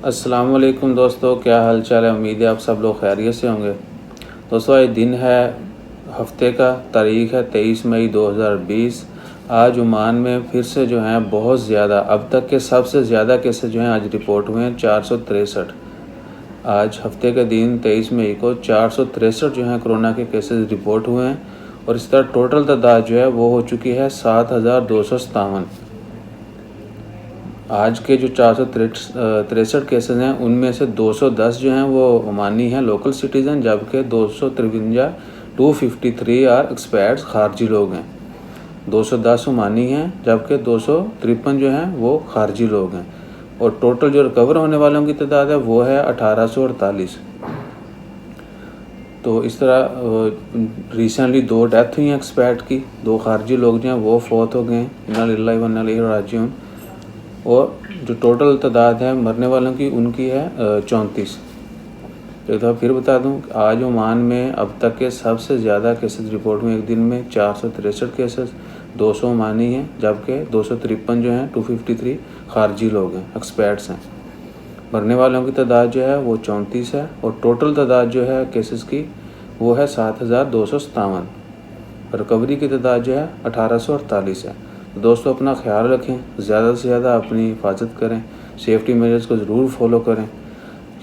السلام علیکم دوستو، کیا حال چال ہے؟ امید ہے آپ سب لوگ خیریت سے ہوں گے۔ دوستو آج دن ہے ہفتے کا، تاریخ ہے 23 مئی 2020۔ آج عمان میں پھر سے جو ہیں بہت زیادہ، اب تک کے سب سے زیادہ کیسز جو ہیں آج رپورٹ ہوئے ہیں 463۔ آج ہفتے کے دن 23 مئی کو 463 جو ہیں کرونا کے کیسز رپورٹ ہوئے ہیں، اور اس طرح ٹوٹل تعداد جو ہے وہ ہو چکی ہے 7257۔ آج کے جو 463 کیسز ہیں ان میں سے 210 جو ہیں وہ عمانی ہیں، لوکل سٹیزن، جبکہ 253 آر ایکسپیٹس، خارجی لوگ ہیں۔ 210 عمانی ہیں جبکہ 253 جو ہیں وہ خارجی لوگ ہیں، اور ٹوٹل جو ریکور ہونے والوں کی تعداد ہے وہ ہے 1848۔ تو اس طرح ریسنٹلی 2 ڈیتھ ہوئی ہیں ایکسپیٹ کی، 2 خارجی لوگ جو ہیں وہ فوت ہو گئے ہیں، انا للہ و انا الیہ راجعون۔ اور جو ٹوٹل تعداد ہے مرنے والوں کی ان کی ہے 34۔ ایک دفعہ پھر بتا دوں کہ آج عمان میں اب تک کے سب سے زیادہ کیسز رپورٹ ہوئے ایک دن میں 463 کیسز، 200 عمانی ہیں جبکہ 253 جو ہیں 253 خارجی لوگ ہیں، ایکسپیٹس ہیں۔ مرنے والوں کی تعداد جو ہے وہ 34 ہے، اور ٹوٹل تعداد جو ہے کیسز کی وہ ہے 7257۔ ریکوری کی تعداد جو ہے 1848 ہے۔ دوستو اپنا خیال رکھیں، زیادہ سے زیادہ اپنی حفاظت کریں، سیفٹی میجرز کو ضرور فالو کریں۔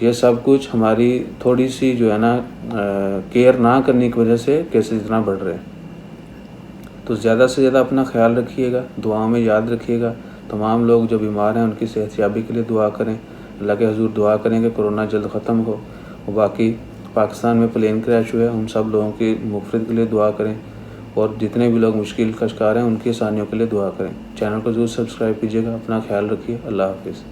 یہ سب کچھ ہماری تھوڑی سی جو ہے نا کیئر نہ کرنے کی وجہ سے کیسز اتنا بڑھ رہے ہیں۔ تو زیادہ سے زیادہ اپنا خیال رکھیے گا، دعاؤں میں یاد رکھیے گا۔ تمام لوگ جو بیمار ہیں ان کی صحت یابی کے لیے دعا کریں، اللہ کے حضور دعا کریں کہ کرونا جلد ختم ہو۔ اور باقی پاکستان میں پلین کریش ہوئے، ہم سب لوگوں کی مغفرت کے لیے دعا کریں، اور جتنے بھی لوگ مشکل کا شکار ہیں ان کی آسانیوں کے لیے دعا کریں۔ چینل کو ضرور سبسکرائب کیجیے گا، اپنا خیال رکھیے، اللہ حافظ۔